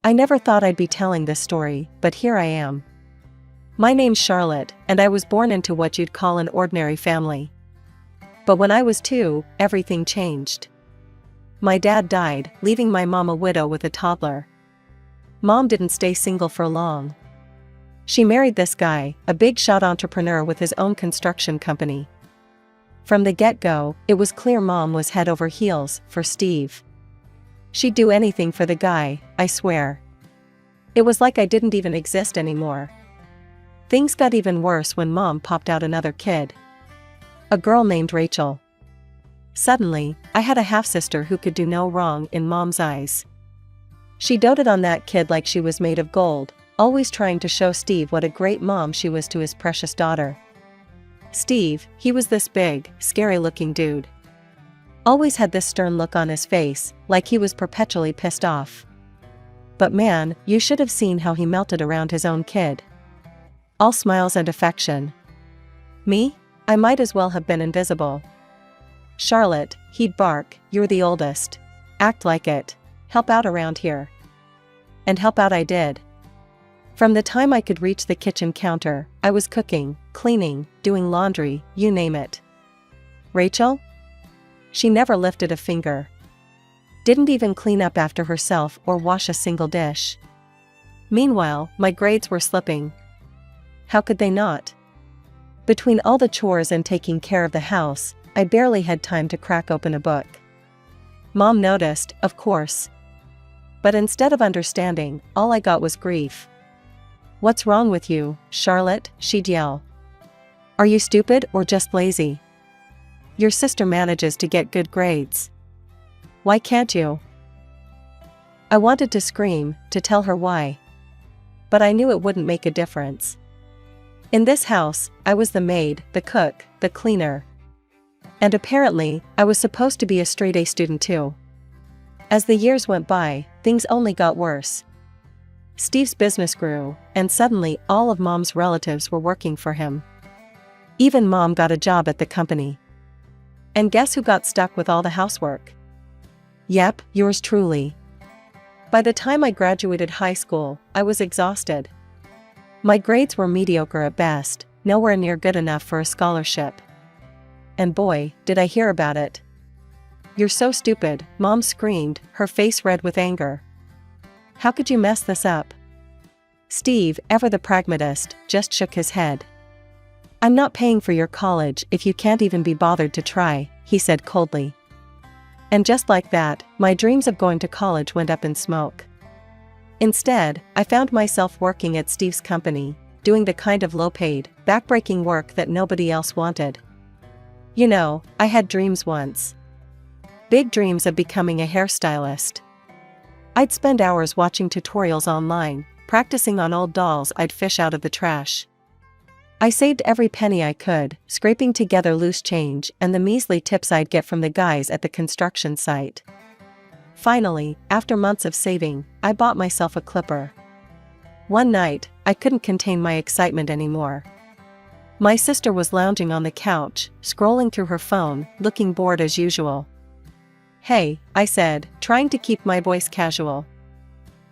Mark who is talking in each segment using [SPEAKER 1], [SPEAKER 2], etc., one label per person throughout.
[SPEAKER 1] I never thought I'd be telling this story, but here I am. My name's Charlotte, and I was born into what you'd call an ordinary family. But when I was 2, everything changed. My dad died, leaving my mom a widow with a toddler. Mom didn't stay single for long. She married this guy, a big-shot entrepreneur with his own construction company. From the get-go, it was clear Mom was head over heels for Steve. She'd do anything for the guy, I swear. It was like I didn't even exist anymore. Things got even worse when Mom popped out another kid. A girl named Rachel. Suddenly, I had a half-sister who could do no wrong in Mom's eyes. She doted on that kid like she was made of gold, always trying to show Steve what a great mom she was to his precious daughter. Steve, he was this big, scary-looking dude. Always had this stern look on his face, like he was perpetually pissed off. But man, you should have seen how he melted around his own kid. All smiles and affection. Me? I might as well have been invisible. Charlotte, he'd bark, you're the oldest. Act like it. Help out around here. And help out I did. From the time I could reach the kitchen counter, I was cooking, cleaning, doing laundry, you name it. Rachel? She never lifted a finger. Didn't even clean up after herself or wash a single dish. Meanwhile, my grades were slipping. How could they not? Between all the chores and taking care of the house, I barely had time to crack open a book. Mom noticed, of course. But instead of understanding, all I got was grief. What's wrong with you, Charlotte? She'd yell. Are you stupid or just lazy? Your sister manages to get good grades. Why can't you? I wanted to scream, to tell her why. But I knew it wouldn't make a difference. In this house, I was the maid, the cook, the cleaner. And apparently, I was supposed to be a straight-A student too. As the years went by, things only got worse. Steve's business grew, and suddenly all of Mom's relatives were working for him. Even Mom got a job at the company. And guess who got stuck with all the housework? Yep, yours truly. By the time I graduated high school, I was exhausted. My grades were mediocre at best, nowhere near good enough for a scholarship. And boy, did I hear about it. You're so stupid, Mom screamed, her face red with anger. How could you mess this up? Steve, ever the pragmatist, just shook his head. I'm not paying for your college if you can't even be bothered to try, he said coldly. And just like that, my dreams of going to college went up in smoke. Instead, I found myself working at Steve's company, doing the kind of low-paid, back-breaking work that nobody else wanted. You know, I had dreams once. Big dreams of becoming a hairstylist. I'd spend hours watching tutorials online, practicing on old dolls I'd fish out of the trash. I saved every penny I could, scraping together loose change and the measly tips I'd get from the guys at the construction site. Finally, after months of saving, I bought myself a clipper. One night, I couldn't contain my excitement anymore. My sister was lounging on the couch, scrolling through her phone, looking bored as usual. Hey, I said, trying to keep my voice casual.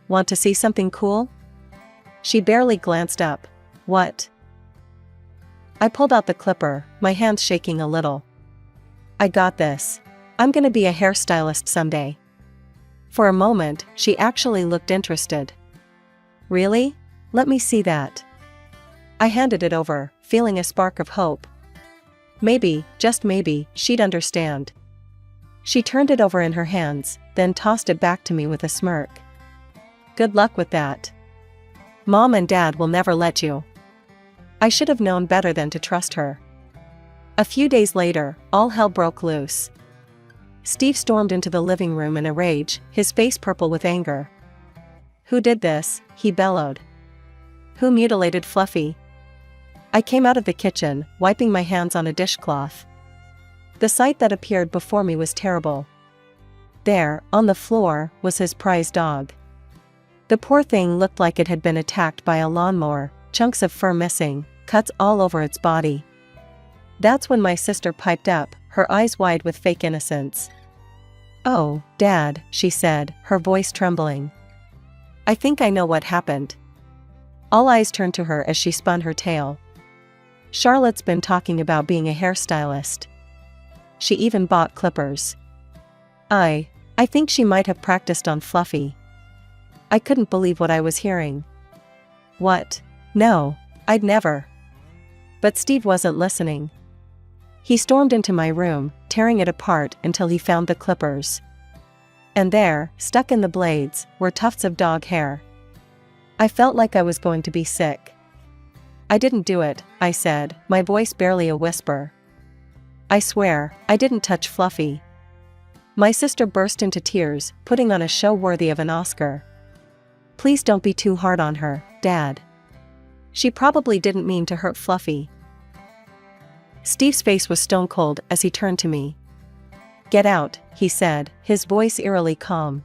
[SPEAKER 1] Want to see something cool? She barely glanced up. What? I pulled out the clipper, my hands shaking a little. I got this. I'm gonna be a hairstylist someday. For a moment, she actually looked interested. Really? Let me see that. I handed it over, feeling a spark of hope. Maybe, just maybe, she'd understand. She turned it over in her hands, then tossed it back to me with a smirk. Good luck with that. Mom and Dad will never let you. I should have known better than to trust her. A few days later, all hell broke loose. Steve stormed into the living room in a rage, his face purple with anger. Who did this? He bellowed. Who mutilated Fluffy? I came out of the kitchen, wiping my hands on a dishcloth. The sight that appeared before me was terrible. There, on the floor, was his prize dog. The poor thing looked like it had been attacked by a lawnmower, chunks of fur missing, cuts all over its body. That's when my sister piped up, her eyes wide with fake innocence. Oh, Dad, she said, her voice trembling. I think I know what happened. All eyes turned to her as she spun her tale. Charlotte's been talking about being a hairstylist. She even bought clippers. I think she might have practiced on Fluffy. I couldn't believe what I was hearing. What? No, I'd never. But Steve wasn't listening. He stormed into my room, tearing it apart until he found the clippers. And there, stuck in the blades, were tufts of dog hair. I felt like I was going to be sick. I didn't do it, I said, my voice barely a whisper. I swear, I didn't touch Fluffy. My sister burst into tears, putting on a show worthy of an Oscar. Please don't be too hard on her, Dad. She probably didn't mean to hurt Fluffy. Steve's face was stone cold as he turned to me. Get out, he said, his voice eerily calm.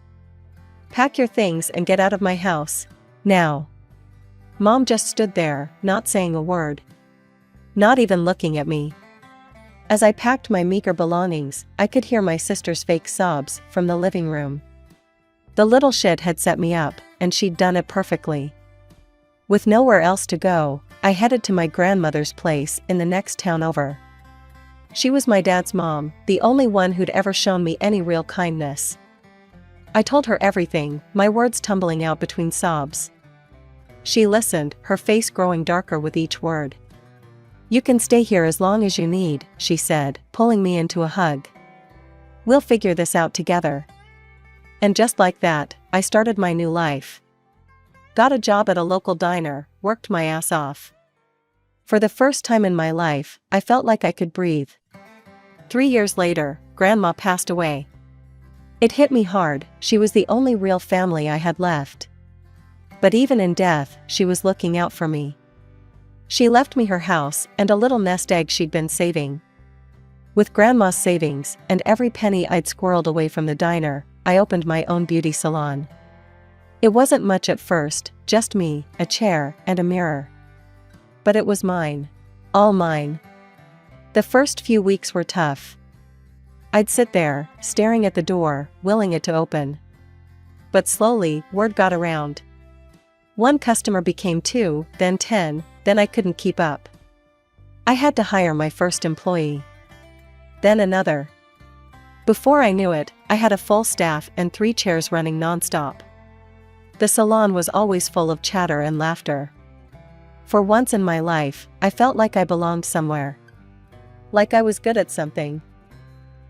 [SPEAKER 1] Pack your things and get out of my house, now. Mom just stood there, not saying a word. Not even looking at me. As I packed my meager belongings, I could hear my sister's fake sobs from the living room. The little shit had set me up, and she'd done it perfectly. With nowhere else to go, I headed to my grandmother's place in the next town over. She was my dad's mom, the only one who'd ever shown me any real kindness. I told her everything, my words tumbling out between sobs. She listened, her face growing darker with each word. You can stay here as long as you need, she said, pulling me into a hug. We'll figure this out together. And just like that, I started my new life. Got a job at a local diner, worked my ass off. For the first time in my life, I felt like I could breathe. 3 years later, Grandma passed away. It hit me hard, she was the only real family I had left. But even in death, she was looking out for me. She left me her house and a little nest egg she'd been saving. With Grandma's savings and every penny I'd squirreled away from the diner, I opened my own beauty salon. It wasn't much at first, just me, a chair, and a mirror. But it was mine. All mine. The first few weeks were tough. I'd sit there, staring at the door, willing it to open. But slowly, word got around. One customer became 2, then 10, then I couldn't keep up. I had to hire my first employee. Then another. Before I knew it, I had a full staff and 3 chairs running nonstop. The salon was always full of chatter and laughter. For once in my life, I felt like I belonged somewhere. Like I was good at something.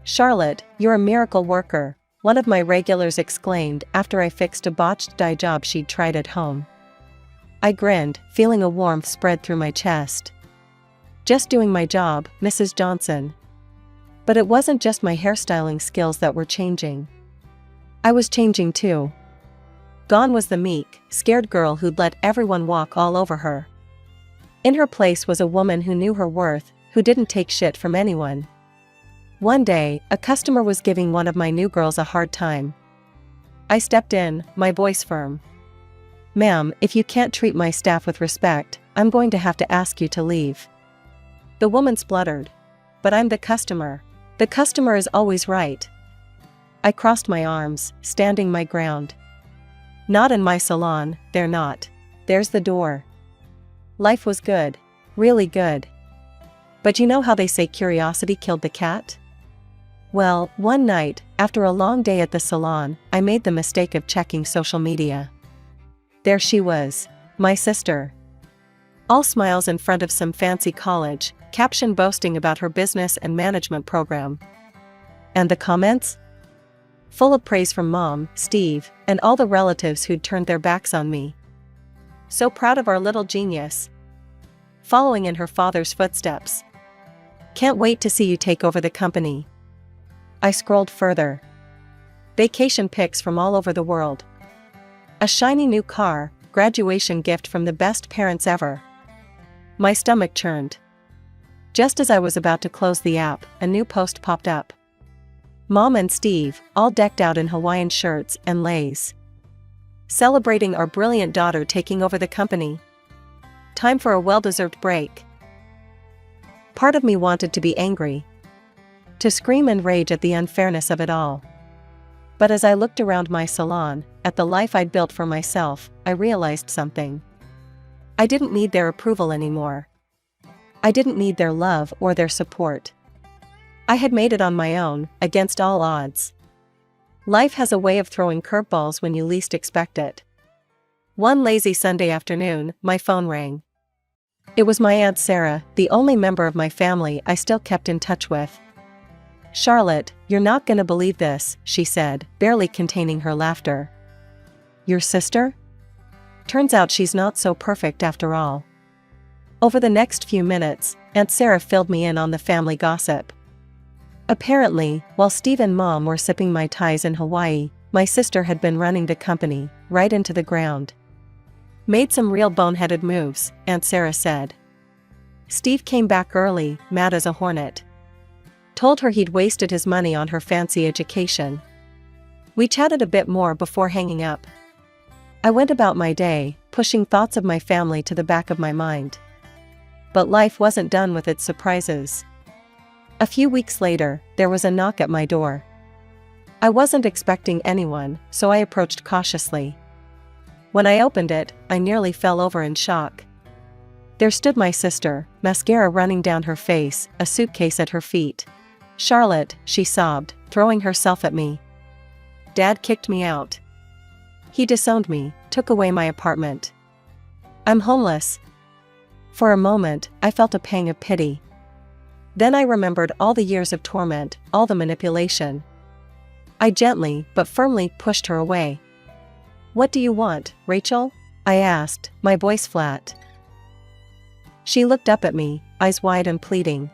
[SPEAKER 1] Charlotte, you're a miracle worker, one of my regulars exclaimed after I fixed a botched dye job she'd tried at home. I grinned, feeling a warmth spread through my chest. Just doing my job, Mrs. Johnson. But it wasn't just my hairstyling skills that were changing. I was changing too. Gone was the meek, scared girl who'd let everyone walk all over her. In her place was a woman who knew her worth, who didn't take shit from anyone. One day, a customer was giving one of my new girls a hard time. I stepped in, my voice firm. Ma'am, if you can't treat my staff with respect, I'm going to have to ask you to leave. The woman spluttered. But I'm the customer. The customer is always right. I crossed my arms, standing my ground. Not in my salon, they're not. There's the door. Life was good. Really good. But you know how they say curiosity killed the cat? Well, one night, after a long day at the salon, I made the mistake of checking social media. There she was, my sister. All smiles in front of some fancy college, caption boasting about her business and management program. And the comments? Full of praise from Mom, Steve, and all the relatives who'd turned their backs on me. So proud of our little genius. Following in her father's footsteps. Can't wait to see you take over the company. I scrolled further. Vacation pics from all over the world. A shiny new car, graduation gift from the best parents ever. My stomach churned. Just as I was about to close the app, a new post popped up. Mom and Steve, all decked out in Hawaiian shirts and leis. Celebrating our brilliant daughter taking over the company. Time for a well-deserved break. Part of me wanted to be angry. To scream and rage at the unfairness of it all. But as I looked around my salon, at the life I'd built for myself, I realized something. I didn't need their approval anymore. I didn't need their love or their support. I had made it on my own, against all odds. Life has a way of throwing curveballs when you least expect it. One lazy Sunday afternoon, my phone rang. It was my Aunt Sarah, the only member of my family I still kept in touch with. "Charlotte, you're not gonna believe this," she said, barely containing her laughter. "Your sister? Turns out she's not so perfect after all." Over the next few minutes, Aunt Sarah filled me in on the family gossip. Apparently, while Steve and Mom were sipping Mai Tais in Hawaii, my sister had been running the company, right into the ground. "Made some real boneheaded moves," Aunt Sarah said. "Steve came back early, mad as a hornet. Told her he'd wasted his money on her fancy education." We chatted a bit more before hanging up. I went about my day, pushing thoughts of my family to the back of my mind. But life wasn't done with its surprises. A few weeks later, there was a knock at my door. I wasn't expecting anyone, so I approached cautiously. When I opened it, I nearly fell over in shock. There stood my sister, mascara running down her face, a suitcase at her feet. "Charlotte," she sobbed, throwing herself at me. "Dad kicked me out. He disowned me, took away my apartment. I'm homeless." For a moment, I felt a pang of pity. Then I remembered all the years of torment, all the manipulation. I gently, but firmly, pushed her away. "What do you want, Rachel?" I asked, my voice flat. She looked up at me, eyes wide and pleading.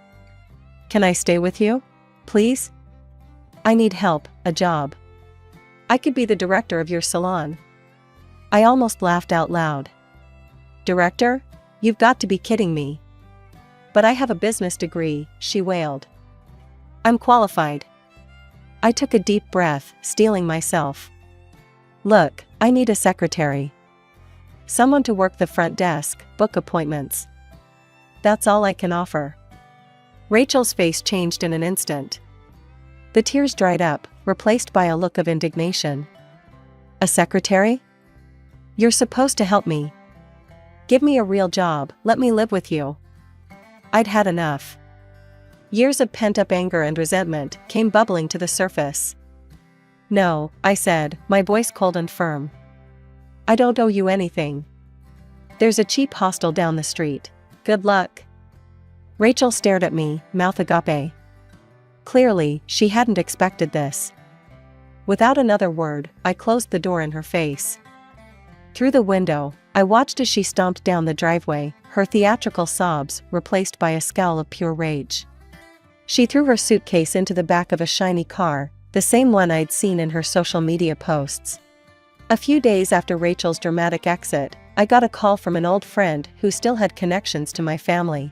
[SPEAKER 1] "Can I stay with you? Please? I need help, a job. I could be the director of your salon." I almost laughed out loud. "Director? You've got to be kidding me." "But I have a business degree," she wailed. "I'm qualified." I took a deep breath, steeling myself. "Look, I need a secretary. Someone to work the front desk, book appointments. That's all I can offer." Rachel's face changed in an instant. The tears dried up, replaced by a look of indignation. "A secretary? You're supposed to help me. Give me a real job, let me live with you." I'd had enough. Years of pent-up anger and resentment came bubbling to the surface. "No," I said, my voice cold and firm. "I don't owe you anything. There's a cheap hostel down the street. Good luck." Rachel stared at me, mouth agape. Clearly, she hadn't expected this. Without another word, I closed the door in her face. Through the window, I watched as she stomped down the driveway, her theatrical sobs replaced by a scowl of pure rage. She threw her suitcase into the back of a shiny car, the same one I'd seen in her social media posts. A few days after Rachel's dramatic exit, I got a call from an old friend who still had connections to my family.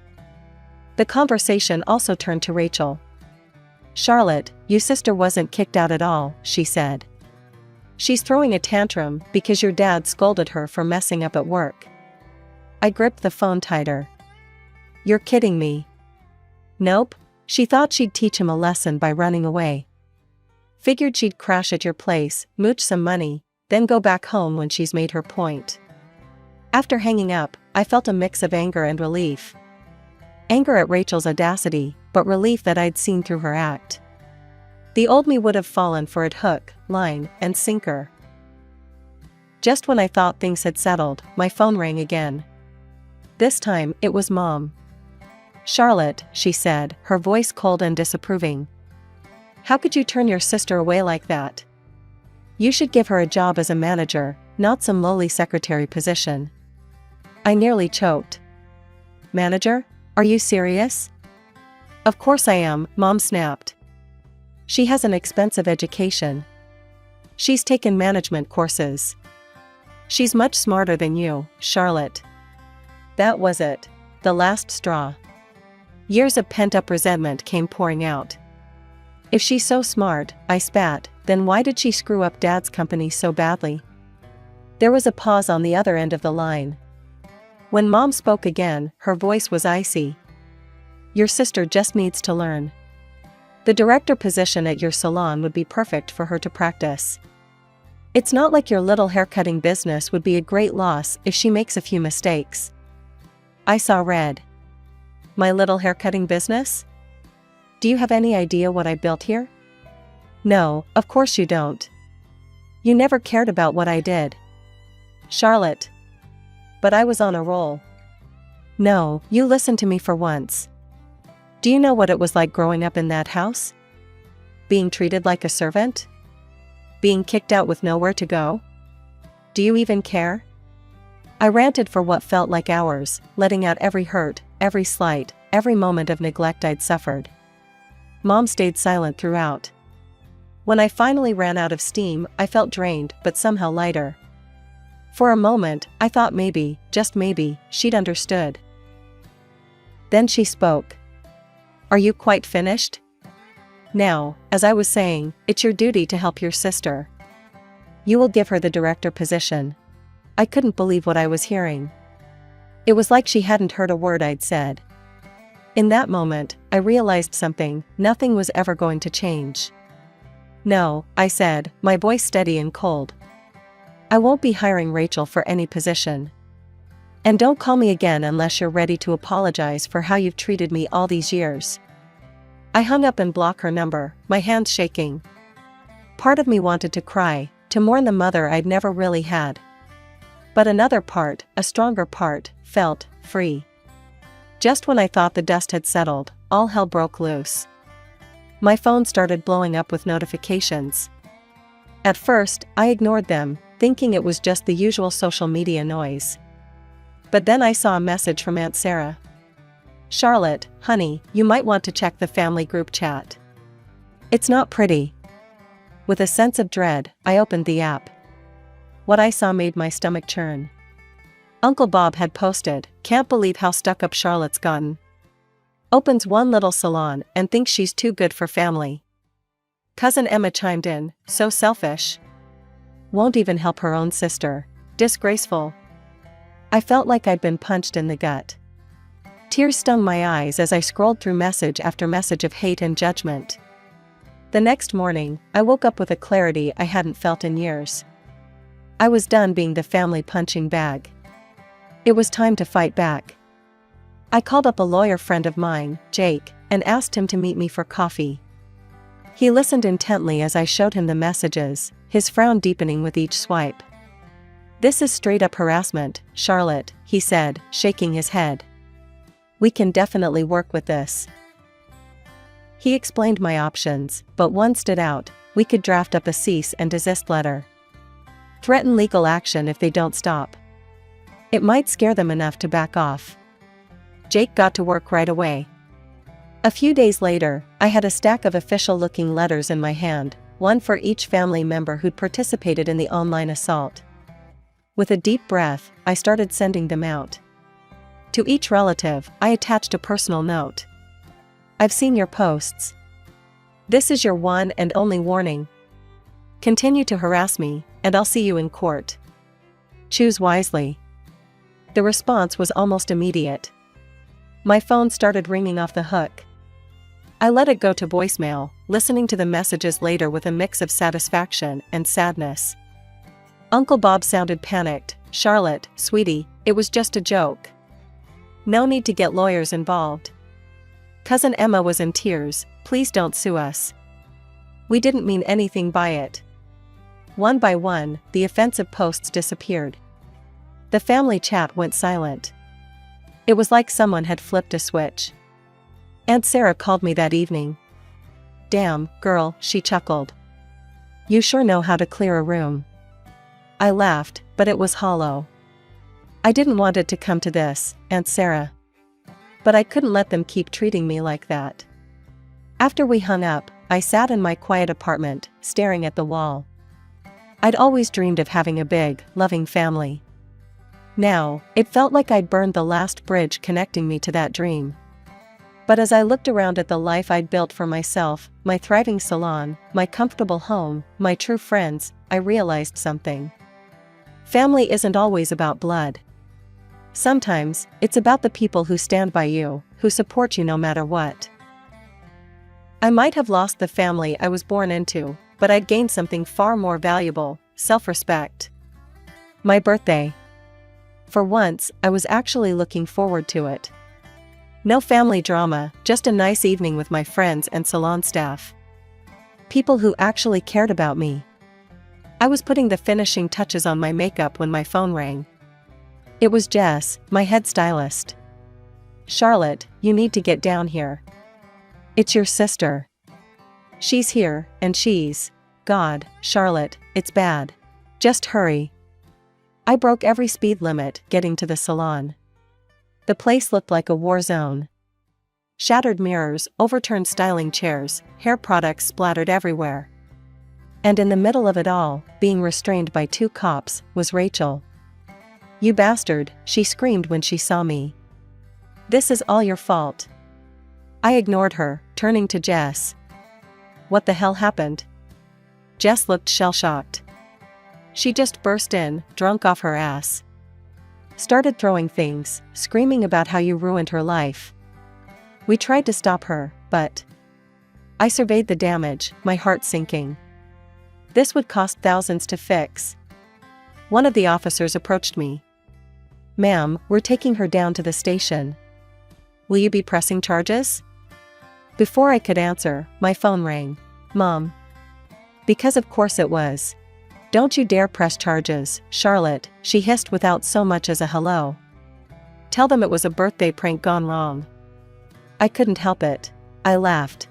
[SPEAKER 1] The conversation also turned to Rachel. "Charlotte, your sister wasn't kicked out at all," she said. "She's throwing a tantrum because your dad scolded her for messing up at work." I gripped the phone tighter. "You're kidding me." "Nope. She thought she'd teach him a lesson by running away. Figured she'd crash at your place, mooch some money, then go back home when she's made her point." After hanging up, I felt a mix of anger and relief. Anger at Rachel's audacity, but relief that I'd seen through her act. The old me would have fallen for it hook, line, and sinker. Just when I thought things had settled, my phone rang again. This time, it was Mom. "Charlotte," she said, her voice cold and disapproving. "How could you turn your sister away like that? You should give her a job as a manager, not some lowly secretary position." I nearly choked. "Manager? Are you serious?" "Of course I am," Mom snapped. "She has an expensive education. She's taken management courses. She's much smarter than you, Charlotte." That was it. The last straw. Years of pent-up resentment came pouring out. If she's so smart, I spat, then why did she screw up Dad's company so badly? There was a pause on the other end of the line. When Mom spoke again, her voice was icy. "Your sister just needs to learn. The director position at your salon would be perfect for her to practice. It's not like your little haircutting business would be a great loss if she makes a few mistakes. I saw red. My little haircutting business? Do you have any idea what I built here? No, of course you don't. You never cared about what I did. Charlotte. But I was on a roll. No, you listened to me for once. Do you know what it was like growing up in that house? Being treated like a servant? Being kicked out with nowhere to go? Do you even care? I ranted for what felt like hours, letting out every hurt, every slight, every moment of neglect I'd suffered. Mom stayed silent throughout. When I finally ran out of steam, I felt drained but somehow lighter. For a moment, I thought maybe, just maybe, she'd understood. Then she spoke. Are you quite finished? Now, as I was saying, it's your duty to help your sister. You will give her the director position. I couldn't believe what I was hearing. It was like she hadn't heard a word I'd said. In that moment, I realized something: nothing was ever going to change. No, I said, my voice steady and cold. I won't be hiring Rachel for any position. And don't call me again unless you're ready to apologize for how you've treated me all these years. I hung up and blocked her number, my hands shaking. Part of me wanted to cry, to mourn the mother I'd never really had. But another part, a stronger part, felt free. Just when I thought the dust had settled, all hell broke loose. My phone started blowing up with notifications. At first, I ignored them, thinking it was just the usual social media noise. But then I saw a message from Aunt Sarah. Charlotte, honey, you might want to check the family group chat. It's not pretty. With a sense of dread, I opened the app. What I saw made my stomach churn. Uncle Bob had posted, "Can't believe how stuck up Charlotte's gotten. Opens one little salon and thinks she's too good for family." Cousin Emma chimed in, "So selfish. Won't even help her own sister. Disgraceful." I felt like I'd been punched in the gut. Tears stung my eyes as I scrolled through message after message of hate and judgment. The next morning, I woke up with a clarity I hadn't felt in years. I was done being the family punching bag. It was time to fight back. I called up a lawyer friend of mine, Jake, and asked him to meet me for coffee. He listened intently as I showed him the messages, his frown deepening with each swipe. "This is straight up harassment, Charlotte," he said, shaking his head. "We can definitely work with this." He explained my options, but one stood out: we could draft up a cease and desist letter. Threaten legal action if they don't stop. It might scare them enough to back off. Jake got to work right away. A few days later, I had a stack of official-looking letters in my hand, one for each family member who'd participated in the online assault. With a deep breath, I started sending them out. To each relative, I attached a personal note. "I've seen your posts. This is your one and only warning. Continue to harass me, and I'll see you in court. Choose wisely." The response was almost immediate. My phone started ringing off the hook. I let it go to voicemail, listening to the messages later with a mix of satisfaction and sadness. Uncle Bob sounded panicked. "Charlotte, sweetie, it was just a joke. No need to get lawyers involved." Cousin Emma was in tears. "Please don't sue us. We didn't mean anything by it." One by one, the offensive posts disappeared. The family chat went silent. It was like someone had flipped a switch. Aunt Sarah called me that evening. "Damn, girl," she chuckled. "You sure know how to clear a room." I laughed, but it was hollow. I didn't want it to come to this, Aunt Sarah. But I couldn't let them keep treating me like that. After we hung up, I sat in my quiet apartment, staring at the wall. I'd always dreamed of having a big, loving family. Now, it felt like I'd burned the last bridge connecting me to that dream. But as I looked around at the life I'd built for myself, my thriving salon, my comfortable home, my true friends, I realized something. Family isn't always about blood. Sometimes, it's about the people who stand by you, who support you no matter what. I might have lost the family I was born into, but I'd gained something far more valuable: self-respect. My birthday. For once, I was actually looking forward to it. No family drama, just a nice evening with my friends and salon staff. People who actually cared about me. I was putting the finishing touches on my makeup when my phone rang. It was Jess, my head stylist. "Charlotte, you need to get down here. It's your sister. She's here, and God, Charlotte, it's bad. Just hurry." I broke every speed limit getting to the salon. The place looked like a war zone. Shattered mirrors, overturned styling chairs, hair products splattered everywhere. And in the middle of it all, being restrained by 2 cops, was Rachel. "You bastard," she screamed when she saw me. "This is all your fault." I ignored her, turning to Jess. "What the hell happened?" Jess looked shell-shocked. She just burst in, drunk off her ass. Started throwing things, screaming about how you ruined her life. We tried to stop her, but I surveyed the damage, my heart sinking. This would cost thousands to fix. One of the officers approached me. "Ma'am, we're taking her down to the station. Will you be pressing charges?" Before I could answer, my phone rang. "Mom." Because of course it was. "Don't you dare press charges, Charlotte," she hissed without so much as a hello. "Tell them it was a birthday prank gone wrong." I couldn't help it. I laughed.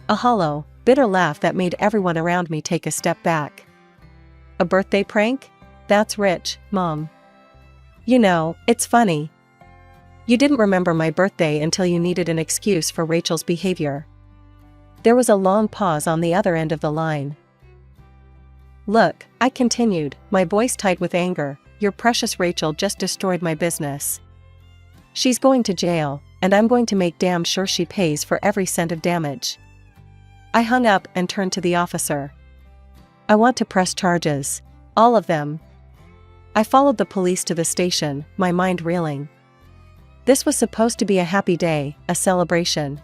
[SPEAKER 1] A hollow, bitter laugh that made everyone around me take a step back. "A birthday prank? That's rich, Mom. You know, it's funny. You didn't remember my birthday until you needed an excuse for Rachel's behavior." There was a long pause on the other end of the line. "Look," I continued, my voice tight with anger, "your precious Rachel just destroyed my business. She's going to jail, and I'm going to make damn sure she pays for every cent of damage." I hung up and turned to the officer. "I want to press charges. All of them." I followed the police to the station, my mind reeling. This was supposed to be a happy day, a celebration.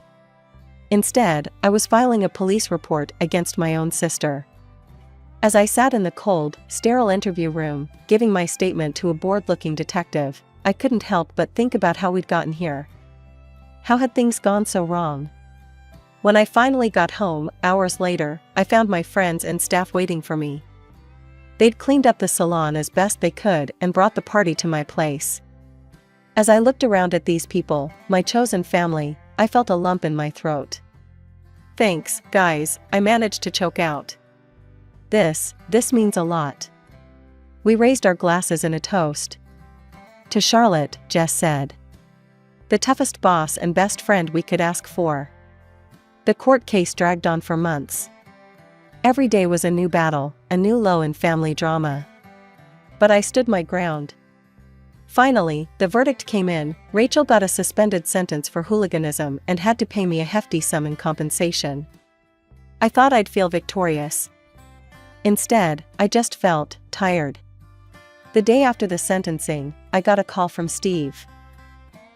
[SPEAKER 1] Instead, I was filing a police report against my own sister. As I sat in the cold, sterile interview room, giving my statement to a bored-looking detective, I couldn't help but think about how we'd gotten here. How had things gone so wrong? When I finally got home, hours later, I found my friends and staff waiting for me. They'd cleaned up the salon as best they could and brought the party to my place. As I looked around at these people, my chosen family, I felt a lump in my throat. "Thanks, guys," I managed to choke out. This means a lot." We raised our glasses in a toast. "To Charlotte," Jess said. "The toughest boss and best friend we could ask for." The court case dragged on for months. Every day was a new battle, a new low in family drama. But I stood my ground. Finally, the verdict came in. Rachel got a suspended sentence for hooliganism and had to pay me a hefty sum in compensation. I thought I'd feel victorious. Instead, I just felt tired. The day after the sentencing, I got a call from Steve.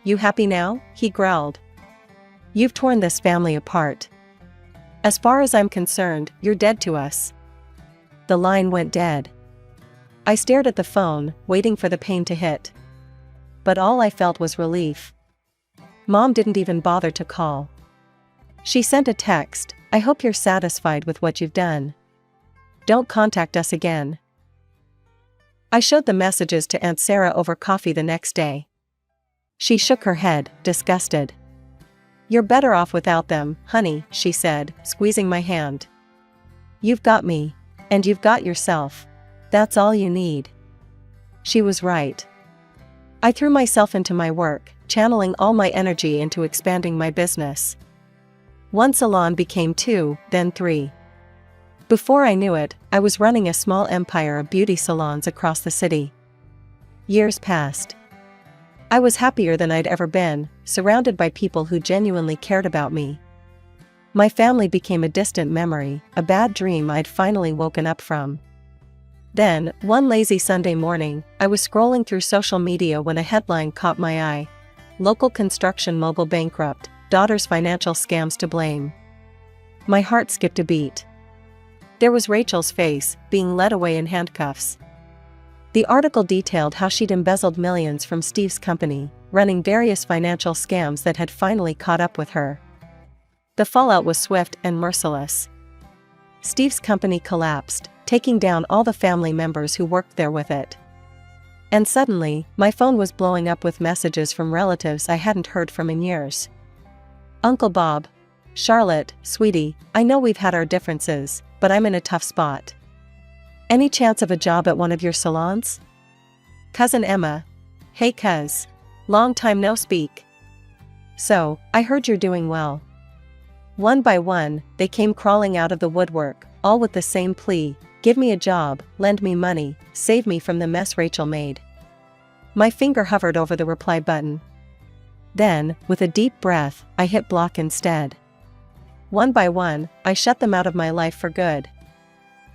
[SPEAKER 1] "You happy now?" he growled. "You've torn this family apart. As far as I'm concerned, you're dead to us." The line went dead. I stared at the phone, waiting for the pain to hit. But all I felt was relief. Mom didn't even bother to call. She sent a text, "I hope you're satisfied with what you've done. Don't contact us again." I showed the messages to Aunt Sarah over coffee the next day. She shook her head, disgusted. "You're better off without them, honey," she said, squeezing my hand. "You've got me. And you've got yourself. That's all you need." She was right. I threw myself into my work, channeling all my energy into expanding my business. One salon became 2, then 3. Before I knew it, I was running a small empire of beauty salons across the city. Years passed. I was happier than I'd ever been, surrounded by people who genuinely cared about me. My family became a distant memory, a bad dream I'd finally woken up from. Then, one lazy Sunday morning, I was scrolling through social media when a headline caught my eye. "Local construction mogul bankrupt, daughter's financial scams to blame." My heart skipped a beat. There was Rachel's face, being led away in handcuffs. The article detailed how she'd embezzled millions from Steve's company, running various financial scams that had finally caught up with her. The fallout was swift and merciless. Steve's company collapsed, taking down all the family members who worked there with it. And suddenly, my phone was blowing up with messages from relatives I hadn't heard from in years. Uncle Bob. Charlotte, sweetie, I know we've had our differences, but I'm in a tough spot. Any chance of a job at one of your salons? Cousin Emma. Hey cuz. Long time no speak. So, I heard you're doing well. One by one, they came crawling out of the woodwork, all with the same plea: give me a job, lend me money, save me from the mess Rachel made. My finger hovered over the reply button. Then, with a deep breath, I hit block instead. One by one, I shut them out of my life for good.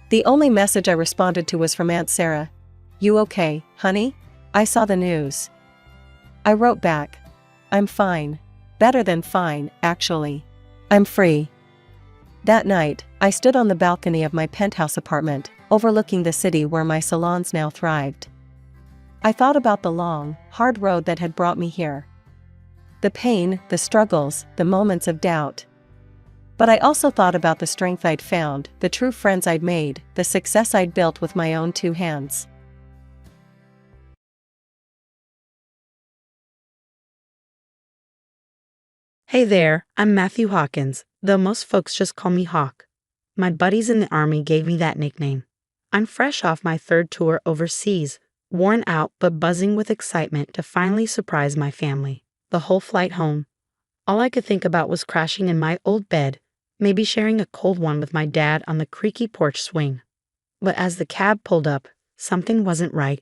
[SPEAKER 1] The only message I responded to was from Aunt Sarah. You okay, honey? I saw the news. I wrote back. I'm fine. Better than fine, actually. I'm free. That night, I stood on the balcony of my penthouse apartment, overlooking the city where my salons now thrived. I thought about the long, hard road that had brought me here. The pain, the struggles, the moments of doubt. But I also thought about the strength I'd found, the true friends I'd made, the success I'd built with my own two hands.
[SPEAKER 2] Hey there, I'm Matthew Hawkins, though most folks just call me Hawk. My buddies in the Army gave me that nickname. I'm fresh off my third tour overseas, worn out but buzzing with excitement to finally surprise my family. The whole flight home, all I could think about was crashing in my old bed, maybe sharing a cold one with my dad on the creaky porch swing. But as the cab pulled up, something wasn't right.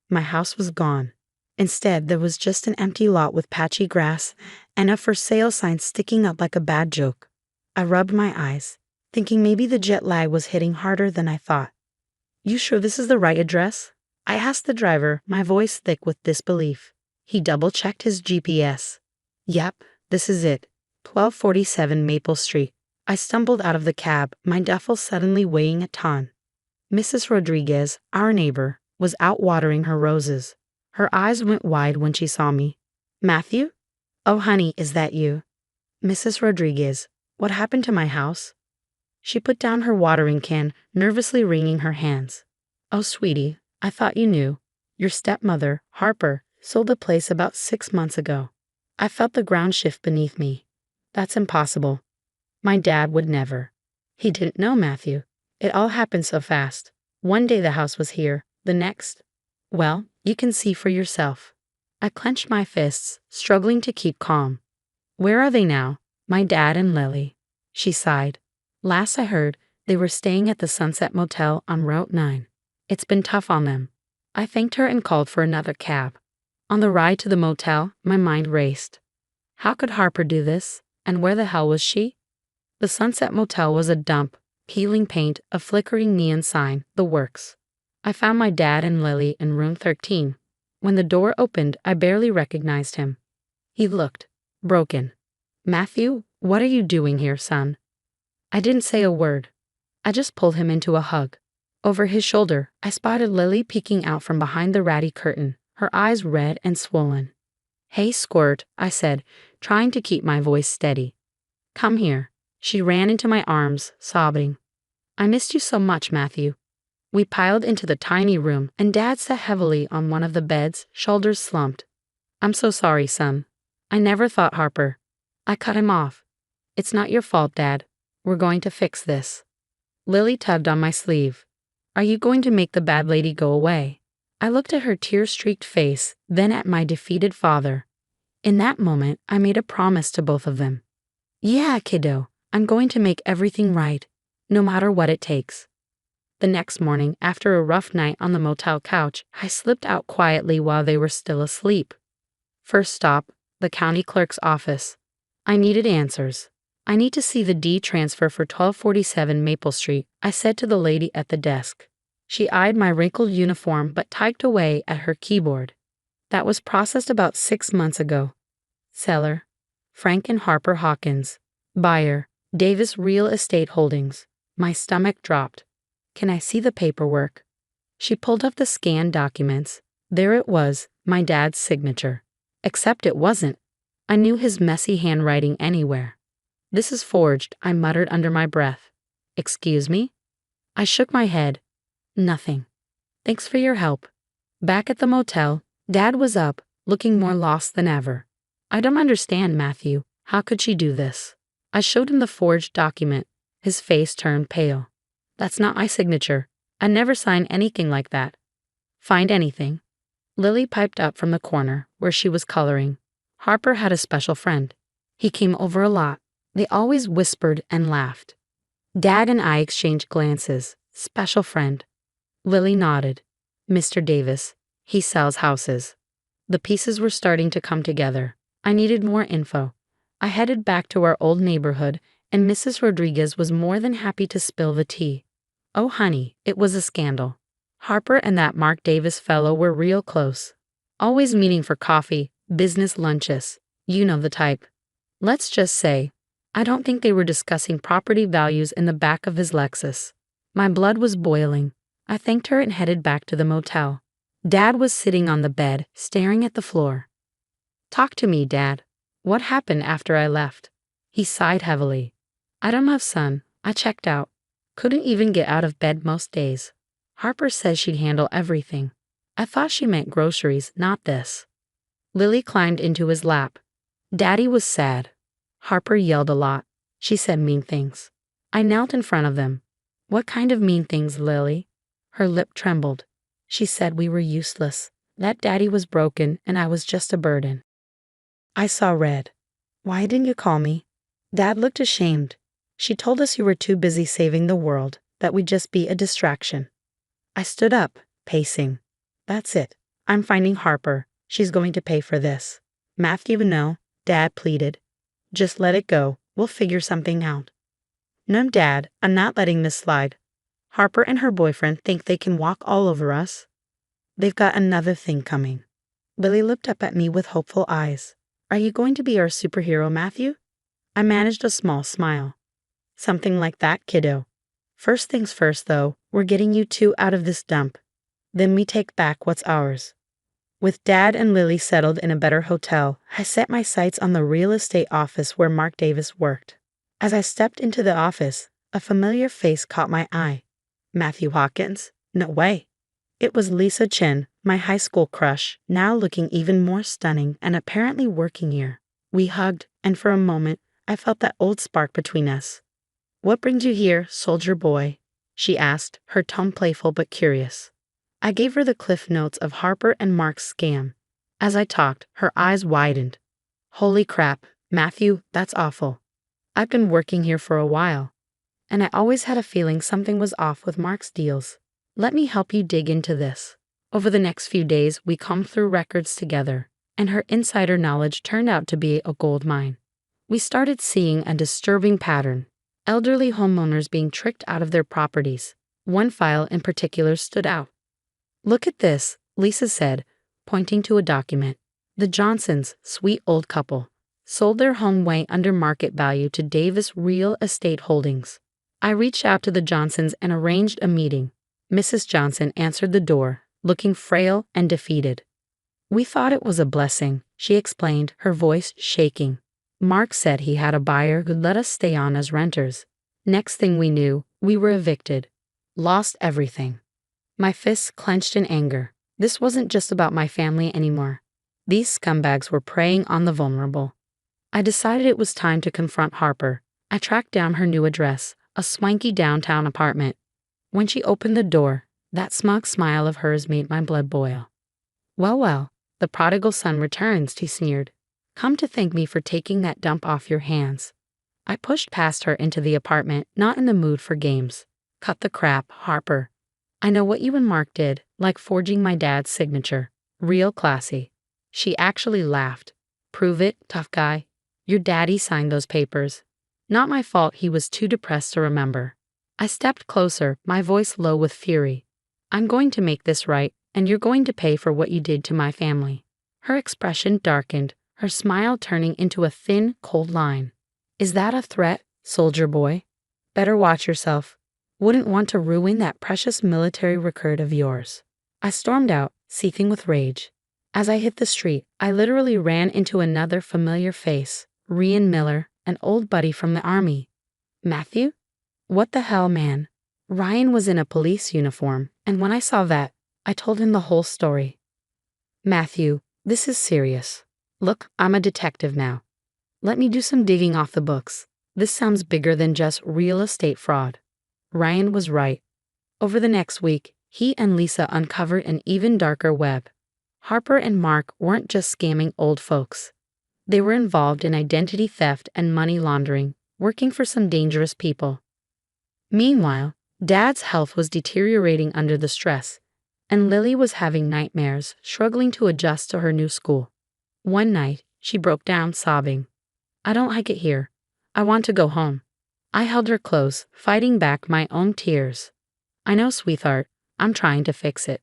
[SPEAKER 2] My house was gone. Instead, there was just an empty lot with patchy grass and a for sale sign sticking up like a bad joke. I rubbed my eyes, thinking maybe the jet lag was hitting harder than I thought. You sure this is the right address? I asked the driver, my voice thick with disbelief. He double-checked his GPS. Yep, this is it. 1247 Maple Street. I stumbled out of the cab, my duffel suddenly weighing a ton. Mrs. Rodriguez, our neighbor, was out watering her roses. Her eyes went wide when she saw me. Matthew? Oh, honey, is that you? Mrs. Rodriguez, what happened to my house? She put down her watering can, nervously wringing her hands. Oh, sweetie, I thought you knew. Your stepmother, Harper, sold the place about 6 months ago. I felt the ground shift beneath me. That's impossible. My dad would never. He didn't know, Matthew. It all happened so fast. One day the house was here, the next. Well, you can see for yourself. I clenched my fists, struggling to keep calm. Where are they now? My dad and Lily. She sighed. Last I heard, they were staying at the Sunset Motel on Route 9. It's been tough on them. I thanked her and called for another cab. On the ride to the motel, my mind raced. How could Harper do this? And where the hell was she? The Sunset Motel was a dump, peeling paint, a flickering neon sign, the works. I found my dad and Lily in room 13. When the door opened, I barely recognized him. He looked broken. Matthew, what are you doing here, son? I didn't say a word. I just pulled him into a hug. Over his shoulder, I spotted Lily peeking out from behind the ratty curtain, her eyes red and swollen. Hey, Squirt, I said, trying to keep my voice steady. Come here. She ran into my arms, sobbing. I missed you so much, Matthew. We piled into the tiny room, and Dad sat heavily on one of the beds, shoulders slumped. I'm so sorry, son. I never thought Harper. I cut him off. It's not your fault, Dad. We're going to fix this. Lily tugged on my sleeve. Are you going to make the bad lady go away? I looked at her tear-streaked face, then at my defeated father. In that moment, I made a promise to both of them. Yeah, kiddo, I'm going to make everything right, no matter what it takes. The next morning, after a rough night on the motel couch, I slipped out quietly while they were still asleep. First stop, the county clerk's office. I needed answers. I need to see the deed transfer for 1247 Maple Street, I said to the lady at the desk. She eyed my wrinkled uniform but typed away at her keyboard. That was processed about 6 months ago. Seller, Frank and Harper Hawkins. Buyer, Davis Real Estate Holdings. My stomach dropped. Can I see the paperwork? She pulled up the scanned documents. There it was, my dad's signature. Except it wasn't. I knew his messy handwriting anywhere. This is forged, I muttered under my breath. Excuse me? I shook my head. Nothing. Thanks for your help. Back at the motel, Dad was up, looking more lost than ever. I don't understand, Matthew. How could she do this? I showed him the forged document. His face turned pale. That's not my signature. I never signed anything like that. Find anything? Lily piped up from the corner where she was coloring. Harper had a special friend. He came over a lot. They always whispered and laughed. Dad and I exchanged glances. Special friend. Lily nodded. Mr. Davis. He sells houses. The pieces were starting to come together. I needed more info. I headed back to our old neighborhood, and Mrs. Rodriguez was more than happy to spill the tea. Oh, honey, it was a scandal. Harper and that Mark Davis fellow were real close. Always meeting for coffee, business lunches. You know the type. Let's just say, I don't think they were discussing property values in the back of his Lexus. My blood was boiling. I thanked her and headed back to the motel. Dad was sitting on the bed, staring at the floor. Talk to me, Dad. What happened after I left? He sighed heavily. I don't know, son. I checked out. Couldn't even get out of bed most days. Harper says she'd handle everything. I thought she meant groceries, not this. Lily climbed into his lap. Daddy was sad. Harper yelled a lot. She said mean things. I knelt in front of them. What kind of mean things, Lily? Her lip trembled. She said we were useless, that Daddy was broken and I was just a burden. I saw red. Why didn't you call me? Dad looked ashamed. She told us you were too busy saving the world, that we'd just be a distraction. I stood up, pacing. That's it. I'm finding Harper. She's going to pay for this. Matthew, no, Dad pleaded. Just let it go. We'll figure something out. No, Dad, I'm not letting this slide. Harper and her boyfriend think they can walk all over us. They've got another thing coming. Lily looked up at me with hopeful eyes. Are you going to be our superhero, Matthew? I managed a small smile. Something like that, kiddo. First things first, though, we're getting you two out of this dump. Then we take back what's ours. With Dad and Lily settled in a better hotel, I set my sights on the real estate office where Mark Davis worked. As I stepped into the office, a familiar face caught my eye. Matthew Hawkins? No way. It was Lisa Chen, my high school crush, now looking even more stunning and apparently working here. We hugged, and for a moment, I felt that old spark between us. What brings you here, soldier boy? She asked, her tone playful but curious. I gave her the cliff notes of Harper and Mark's scam. As I talked, her eyes widened. Holy crap, Matthew, that's awful. I've been working here for a while, and I always had a feeling something was off with Mark's deals. Let me help you dig into this. Over the next few days, we combed through records together, and her insider knowledge turned out to be a gold mine. We started seeing a disturbing pattern. Elderly homeowners being tricked out of their properties. One file in particular stood out. Look at this, Lisa said, pointing to a document. The Johnsons, sweet old couple, sold their home way under market value to Davis Real Estate Holdings. I reached out to the Johnsons and arranged a meeting. Mrs. Johnson answered the door, looking frail and defeated. We thought it was a blessing, she explained, her voice shaking. Mark said he had a buyer who'd let us stay on as renters. Next thing we knew, we were evicted. Lost everything. My fists clenched in anger. This wasn't just about my family anymore. These scumbags were preying on the vulnerable. I decided it was time to confront Harper. I tracked down her new address, a swanky downtown apartment. When she opened the door, that smug smile of hers made my blood boil. Well, the prodigal son returns, she sneered. Come to thank me for taking that dump off your hands. I pushed past her into the apartment, not in the mood for games. Cut the crap, Harper. I know what you and Mark did, like forging my dad's signature. Real classy. She actually laughed. Prove it, tough guy. Your daddy signed those papers. Not my fault he was too depressed to remember. I stepped closer, my voice low with fury. I'm going to make this right, and you're going to pay for what you did to my family. Her expression darkened, her smile turning into a thin, cold line. Is that a threat, soldier boy? Better watch yourself. Wouldn't want to ruin that precious military record of yours. I stormed out, seething with rage. As I hit the street, I literally ran into another familiar face, Ryan Miller, an old buddy from the army. Matthew? What the hell, man? Ryan was in a police uniform, and when I saw that, I told him the whole story. Matthew, this is serious. Look, I'm a detective now. Let me do some digging off the books. This sounds bigger than just real estate fraud. Ryan was right. Over the next week, he and Lisa uncovered an even darker web. Harper and Mark weren't just scamming old folks. They were involved in identity theft and money laundering, working for some dangerous people. Meanwhile, Dad's health was deteriorating under the stress, and Lily was having nightmares, struggling to adjust to her new school. One night, she broke down sobbing. I don't like it here. I want to go home. I held her close, fighting back my own tears. I know, sweetheart, I'm trying to fix it.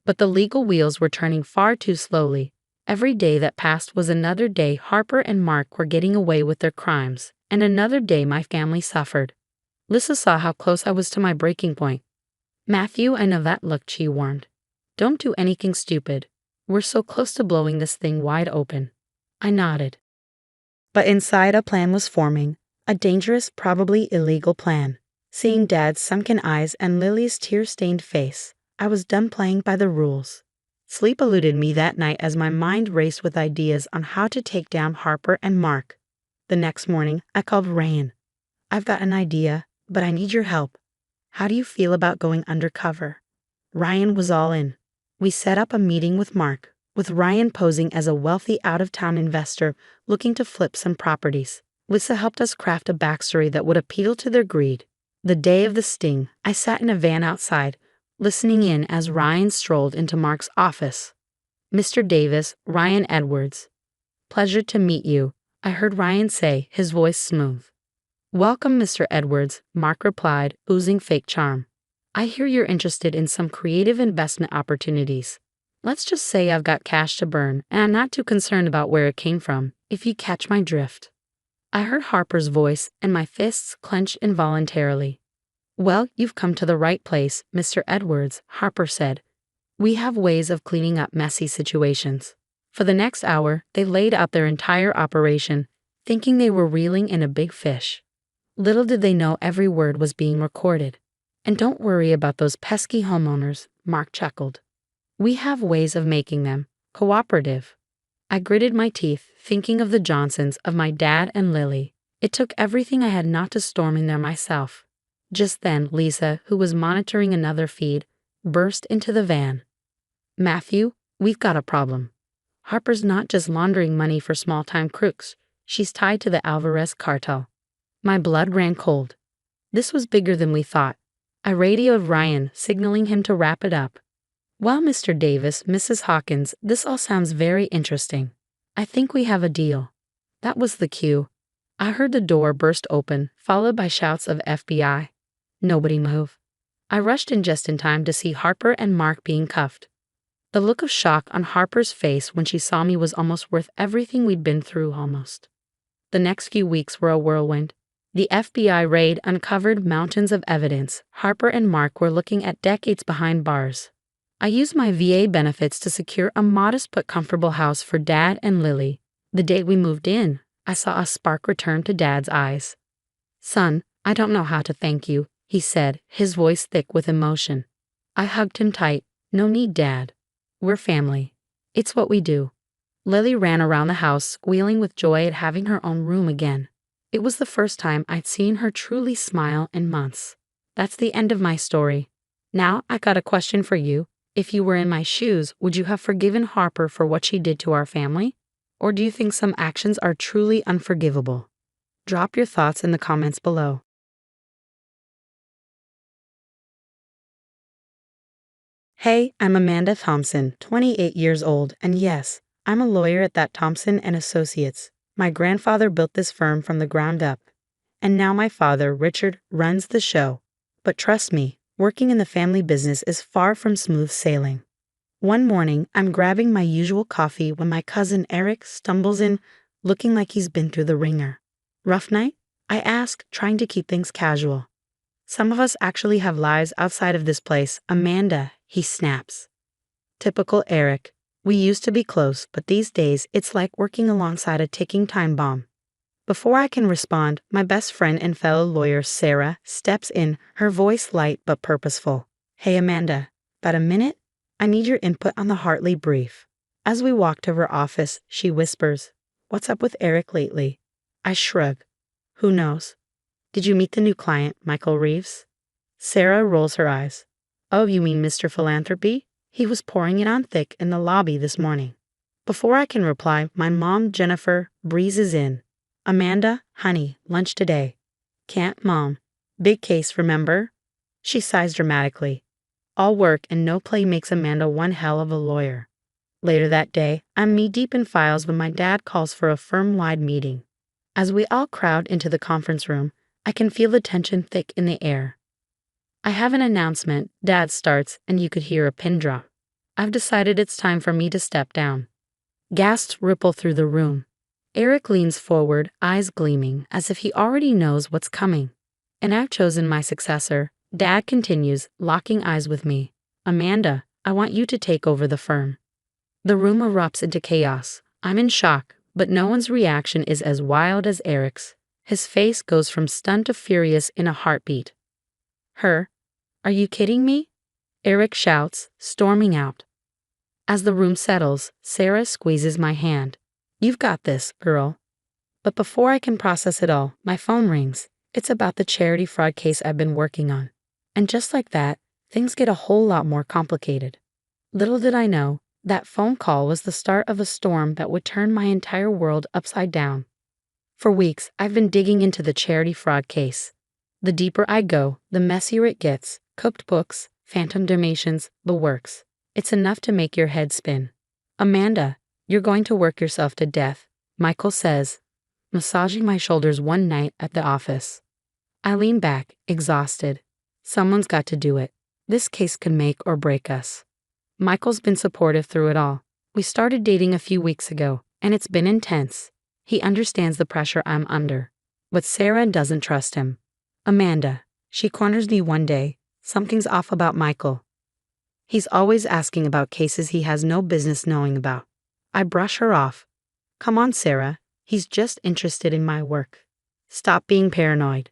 [SPEAKER 2] But the legal wheels were turning far too slowly. Every day that passed was another day Harper and Mark were getting away with their crimes, and another day my family suffered. Lisa saw how close I was to my breaking point. Matthew, I know that look, she warned. Don't do anything stupid. We're so close to blowing this thing wide open. I nodded. But inside a plan was forming, a dangerous, probably illegal plan. Seeing Dad's sunken eyes and Lily's tear-stained face, I was done playing by the rules. Sleep eluded me that night as my mind raced with ideas on how to take down Harper and Mark. The next morning, I called Ryan. I've got an idea, but I need your help. How do you feel about going undercover? Ryan was all in. We set up a meeting with Mark, with Ryan posing as a wealthy out-of-town investor looking to flip some properties. Lisa helped us craft a backstory that would appeal to their greed. The day of the sting, I sat in a van outside, listening in as Ryan strolled into Mark's office. Mr. Davis, Ryan Edwards. Pleasure to meet you, I heard Ryan say, his voice smooth. Welcome, Mr. Edwards, Mark replied, oozing fake charm. I hear you're interested in some creative investment opportunities. Let's just say I've got cash to burn, and I'm not too concerned about where it came from, if you catch my drift. I heard Harper's voice, and my fists clenched involuntarily. Well, you've come to the right place, Mr. Edwards, Harper said. We have ways of cleaning up messy situations. For the next hour, they laid out their entire operation, thinking they were reeling in a big fish. Little did they know every word was being recorded. And don't worry about those pesky homeowners, Mark chuckled. We have ways of making them cooperative. I gritted my teeth, thinking of the Johnsons, of my dad and Lily. It took everything I had not to storm in there myself. Just then, Lisa, who was monitoring another feed, burst into the van. Matthew, we've got a problem. Harper's not just laundering money for small-time crooks. She's tied to the Alvarez cartel. My blood ran cold. This was bigger than we thought. I radioed Ryan, signaling him to wrap it up. Well, Mr. Davis, Mrs. Hawkins, this all sounds very interesting. I think we have a deal. That was the cue. I heard the door burst open, followed by shouts of FBI. Nobody move. I rushed in just in time to see Harper and Mark being cuffed. The look of shock on Harper's face when she saw me was almost worth everything we'd been through almost. The next few weeks were a whirlwind. The FBI raid uncovered mountains of evidence. Harper and Mark were looking at decades behind bars. I used my VA benefits to secure a modest but comfortable house for Dad and Lily. The day we moved in, I saw a spark return to Dad's eyes. Son, I don't know how to thank you, he said, his voice thick with emotion. I hugged him tight. No need, Dad. We're family. It's what we do. Lily ran around the house, squealing with joy at having her own room again. It was the first time I'd seen her truly smile in months. That's the end of my story. Now, I got a question for you. If you were in my shoes, would you have forgiven Harper for what she did to our family? Or do you think some actions are truly unforgivable? Drop your thoughts in the comments below. Hey, I'm Amanda Thompson, 28 years old, and yes, I'm a lawyer at that Thompson & Associates. My grandfather built this firm from the ground up. And now my father, Richard, runs the show. But trust me, working in the family business is far from smooth sailing. One morning, I'm grabbing my usual coffee when my cousin Eric stumbles in, looking like he's been through the ringer. Rough night? I ask, trying to keep things casual. Some of us actually have lives outside of this place. Amanda, he snaps. Typical Eric. We used to be close, but these days it's like working alongside a ticking time bomb. Before I can respond, my best friend and fellow lawyer Sarah steps in, her voice light but purposeful. Hey Amanda, about a minute? I need your input on the Hartley brief. As we walk to her office, she whispers, What's up with Eric lately? I shrug. Who knows? Did you meet the new client, Michael Reeves? Sarah rolls her eyes. Oh, you mean Mr. Philanthropy? He was pouring it on thick in the lobby this morning. Before I can reply, my mom, Jennifer, breezes in. Amanda, honey, lunch today. Can't, Mom. Big case, remember? She sighs dramatically. All work and no play makes Amanda one hell of a lawyer. Later that day, I'm knee-deep in files when my dad calls for a firm-wide meeting. As we all crowd into the conference room, I can feel the tension thick in the air. I have an announcement, Dad starts, and you could hear a pin drop. I've decided it's time for me to step down. Gasps ripple through the room. Eric leans forward, eyes gleaming, as if he already knows what's coming. And I've chosen my successor. Dad continues, locking eyes with me. Amanda, I want you to take over the firm. The room erupts into chaos. I'm in shock, but no one's reaction is as wild as Eric's. His face goes from stunned to furious in a heartbeat. Her? Are you kidding me? Eric shouts, storming out. As the room settles, Sarah squeezes my hand. You've got this, girl. But before I can process it all, my phone rings. It's about the charity fraud case I've been working on. And just like that, things get a whole lot more complicated. Little did I know, that phone call was the start of a storm that would turn my entire world upside down. For weeks, I've been digging into the charity fraud case. The deeper I go, the messier it gets. Cooked books, phantom donations, the works. It's enough to make your head spin. Amanda, you're going to work yourself to death, Michael says, massaging my shoulders one night at the office. I lean back, exhausted. Someone's got to do it. This case can make or break us. Michael's been supportive through it all. We started dating a few weeks ago, and it's been intense. He understands the pressure I'm under. But Sarah doesn't trust him. Amanda, she corners me one day. Something's off about Michael. He's always asking about cases he has no business knowing about. I brush her off. Come on, Sarah. He's just interested in my work. Stop being paranoid.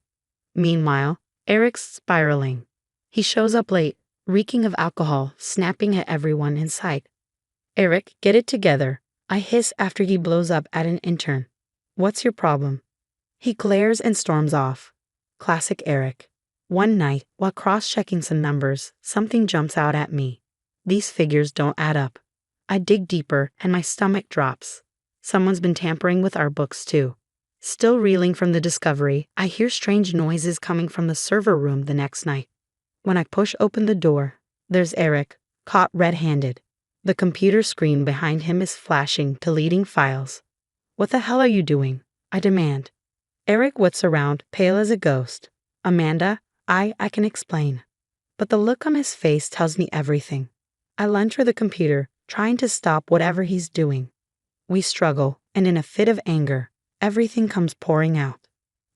[SPEAKER 2] Meanwhile, Eric's spiraling. He shows up late, reeking of alcohol, snapping at everyone in sight. Eric, get it together. I hiss after he blows up at an intern. What's your problem? He glares and storms off. Classic Eric. One night, while cross-checking some numbers, something jumps out at me. These figures don't add up. I dig deeper, and my stomach drops. Someone's been tampering with our books, too. Still reeling from the discovery, I hear strange noises coming from the server room the next night. When I push open the door, there's Eric, caught red-handed. The computer screen behind him is flashing, deleting files. What the hell are you doing? I demand. Eric whips around, pale as a ghost. Amanda, I can explain. But the look on his face tells me everything. I lunge for the computer, trying to stop whatever he's doing. We struggle, and in a fit of anger, everything comes pouring out.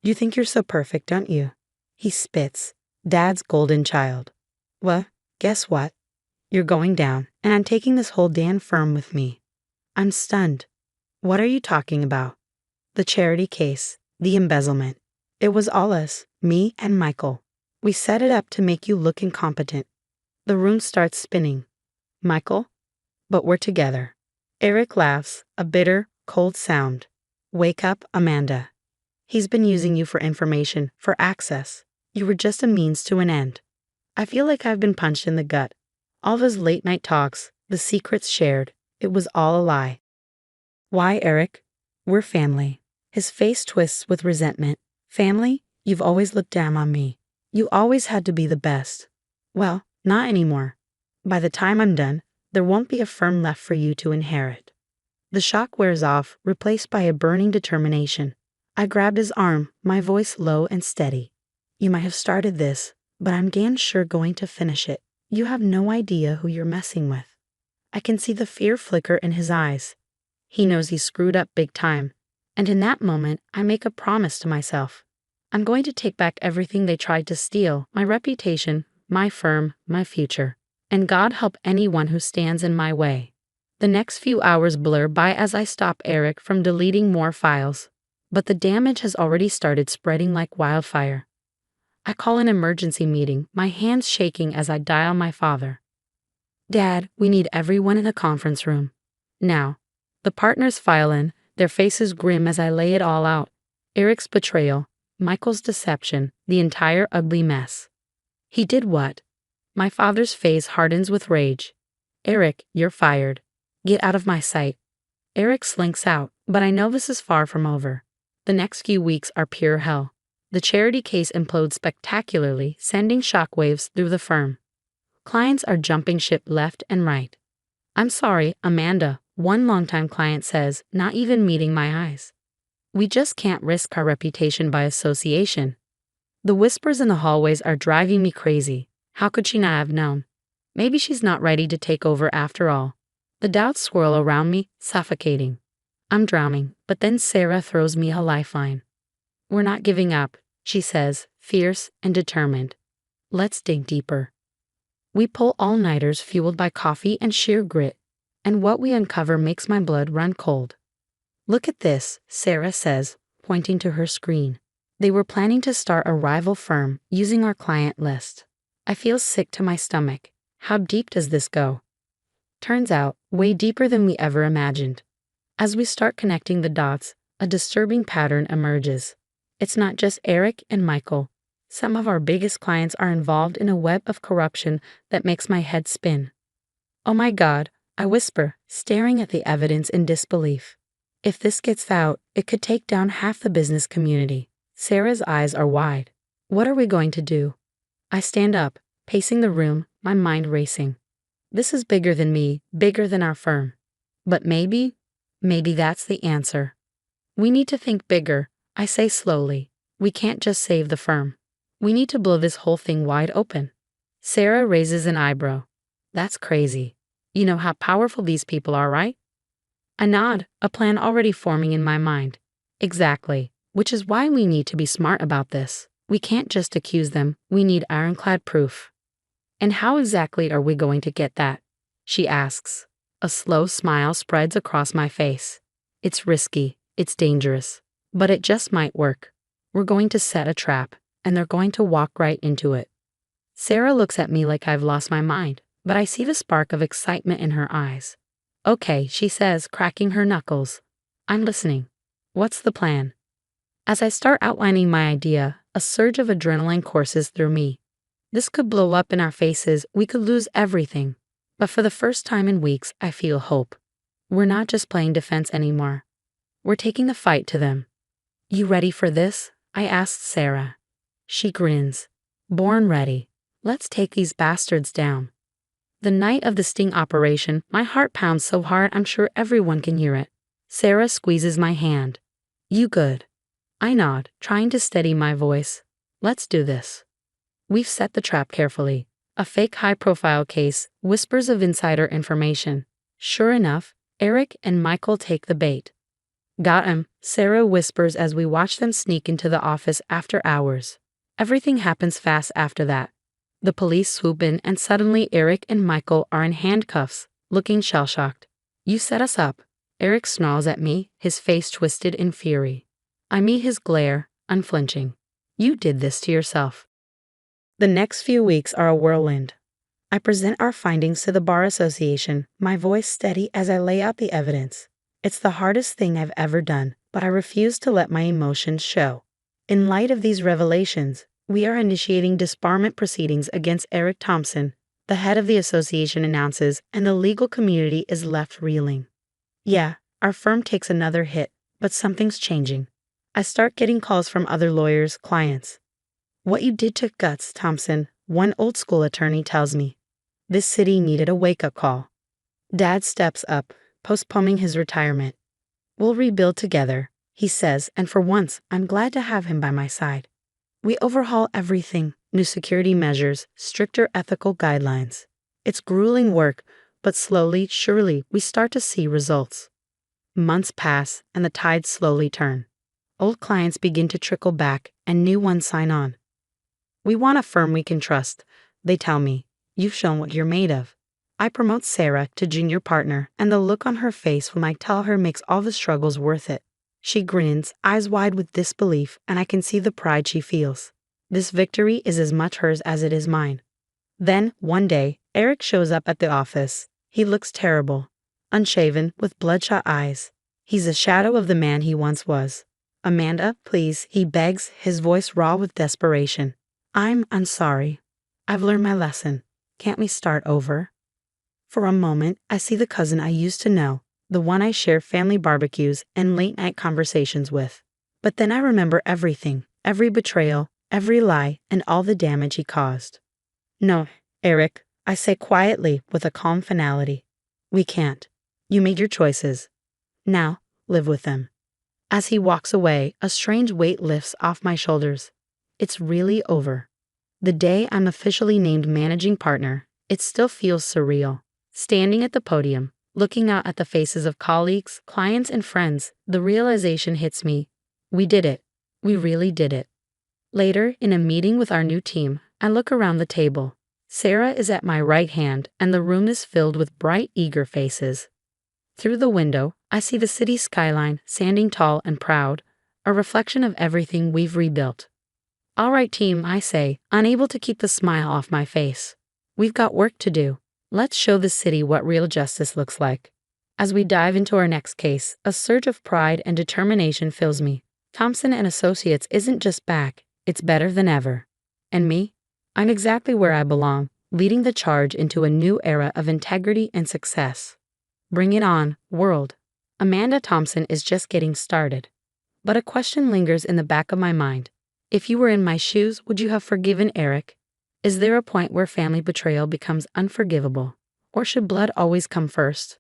[SPEAKER 2] You think you're so perfect, don't you? He spits. Dad's golden child. Well, guess what? You're going down, and I'm taking this whole damn firm with me. I'm stunned. What are you talking about? The charity case, the embezzlement. It was all us, me and Michael. We set it up to make you look incompetent. The room starts spinning. Michael? But we're together. Eric laughs, a bitter, cold sound. Wake up, Amanda. He's been using you for information, for access. You were just a means to an end. I feel like I've been punched in the gut. All of his late-night talks, the secrets shared, it was all a lie. Why, Eric? We're family. His face twists with resentment. Family? You've always looked down on me. You always had to be the best. Well, not anymore. By the time I'm done, there won't be a firm left for you to inherit. The shock wears off, replaced by a burning determination. I grabbed his arm, my voice low and steady. You might have started this, but I'm damn sure going to finish it. You have no idea who you're messing with. I can see the fear flicker in his eyes. He knows he's screwed up big time, and in that moment, I make a promise to myself. I'm going to take back everything they tried to steal, my reputation, my firm, my future. And God help anyone who stands in my way. The next few hours blur by as I stop Eric from deleting more files. But the damage has already started spreading like wildfire. I call an emergency meeting, my hands shaking as I dial my father. Dad, we need everyone in the conference room. Now. The partners file in, their faces grim as I lay it all out. Eric's betrayal, Michael's deception, the entire ugly mess. He did what? My father's face hardens with rage. Eric, you're fired. Get out of my sight. Eric slinks out, but I know this is far from over. The next few weeks are pure hell. The charity case implodes spectacularly, sending shockwaves through the firm. Clients are jumping ship left and right. I'm sorry, Amanda, one longtime client says, not even meeting my eyes. We just can't risk our reputation by association. The whispers in the hallways are driving me crazy. How could she not have known? Maybe she's not ready to take over after all. The doubts swirl around me, suffocating. I'm drowning, but then Sarah throws me a lifeline. We're not giving up, she says, fierce and determined. Let's dig deeper. We pull all-nighters fueled by coffee and sheer grit, and what we uncover makes my blood run cold. Look at this, Sarah says, pointing to her screen. They were planning to start a rival firm using our client list. I feel sick to my stomach. How deep does this go? Turns out, way deeper than we ever imagined. As we start connecting the dots, a disturbing pattern emerges. It's not just Eric and Michael. Some of our biggest clients are involved in a web of corruption that makes my head spin. Oh my God, I whisper, staring at the evidence in disbelief. If this gets out, it could take down half the business community. Sarah's eyes are wide. What are we going to do? I stand up, pacing the room, my mind racing. This is bigger than me, bigger than our firm. But maybe that's the answer. We need to think bigger, I say slowly. We can't just save the firm. We need to blow this whole thing wide open. Sarah raises an eyebrow. That's crazy. You know how powerful these people are, right? I nod, a plan already forming in my mind. Exactly, which is why we need to be smart about this. We can't just accuse them, we need ironclad proof. And how exactly are we going to get that? She asks. A slow smile spreads across my face. It's risky, it's dangerous, but it just might work. We're going to set a trap, and they're going to walk right into it. Sarah looks at me like I've lost my mind, but I see the spark of excitement in her eyes. Okay, she says, cracking her knuckles. I'm listening. What's the plan? As I start outlining my idea, a surge of adrenaline courses through me. This could blow up in our faces, we could lose everything. But for the first time in weeks, I feel hope. We're not just playing defense anymore. We're taking the fight to them. You ready for this? I asked Sarah. She grins. Born ready. Let's take these bastards down. The night of the sting operation, my heart pounds so hard I'm sure everyone can hear it. Sarah squeezes my hand. You good? I nod, trying to steady my voice. Let's do this. We've set the trap carefully. A fake high-profile case, whispers of insider information. Sure enough, Eric and Michael take the bait. Got him, Sarah whispers as we watch them sneak into the office after hours. Everything happens fast after that. The police swoop in and suddenly Eric and Michael are in handcuffs, looking shell-shocked. You set us up. Eric snarls at me, his face twisted in fury. I meet his glare, unflinching. You did this to yourself. The next few weeks are a whirlwind. I present our findings to the Bar Association, my voice steady as I lay out the evidence. It's the hardest thing I've ever done, but I refuse to let my emotions show. In light of these revelations, we are initiating disbarment proceedings against Eric Thompson, the head of the association announces, and the legal community is left reeling. Yeah, our firm takes another hit, but something's changing. I start getting calls from other lawyers, clients. What you did took guts, Thompson, one old-school attorney tells me. This city needed a wake-up call. Dad steps up, postponing his retirement. We'll rebuild together, he says, and for once, I'm glad to have him by my side. We overhaul everything, new security measures, stricter ethical guidelines. It's grueling work, but slowly, surely, we start to see results. Months pass, and the tides slowly turn. Old clients begin to trickle back and new ones sign on. We want a firm we can trust, they tell me. You've shown what you're made of. I promote Sarah to junior partner, and the look on her face when I tell her makes all the struggles worth it. She grins, eyes wide with disbelief, and I can see the pride she feels. This victory is as much hers as it is mine. Then, one day, Eric shows up at the office. He looks terrible, unshaven, with bloodshot eyes. He's a shadow of the man he once was. Amanda, please, he begs, his voice raw with desperation. I'm sorry. I've learned my lesson. Can't we start over? For a moment, I see the cousin I used to know, the one I share family barbecues and late-night conversations with. But then I remember everything, every betrayal, every lie, and all the damage he caused. No, Eric, I say quietly with a calm finality. We can't. You made your choices. Now, live with them. As he walks away, a strange weight lifts off my shoulders. It's really over. The day I'm officially named managing partner, it still feels surreal. Standing at the podium, looking out at the faces of colleagues, clients, and friends, the realization hits me. We did it. We really did it. Later, in a meeting with our new team, I look around the table. Sarah is at my right hand, and the room is filled with bright, eager faces. Through the window, I see the city skyline, standing tall and proud, a reflection of everything we've rebuilt. All right, team, I say, unable to keep the smile off my face. We've got work to do. Let's show the city what real justice looks like. As we dive into our next case, a surge of pride and determination fills me. Thompson and Associates isn't just back, it's better than ever. And me? I'm exactly where I belong, leading the charge into a new era of integrity and success. Bring it on, world. Amanda Thompson is just getting started. But a question lingers in the back of my mind. If you were in my shoes, would you have forgiven Eric? Is there a point where family betrayal becomes unforgivable? Or should blood always come first?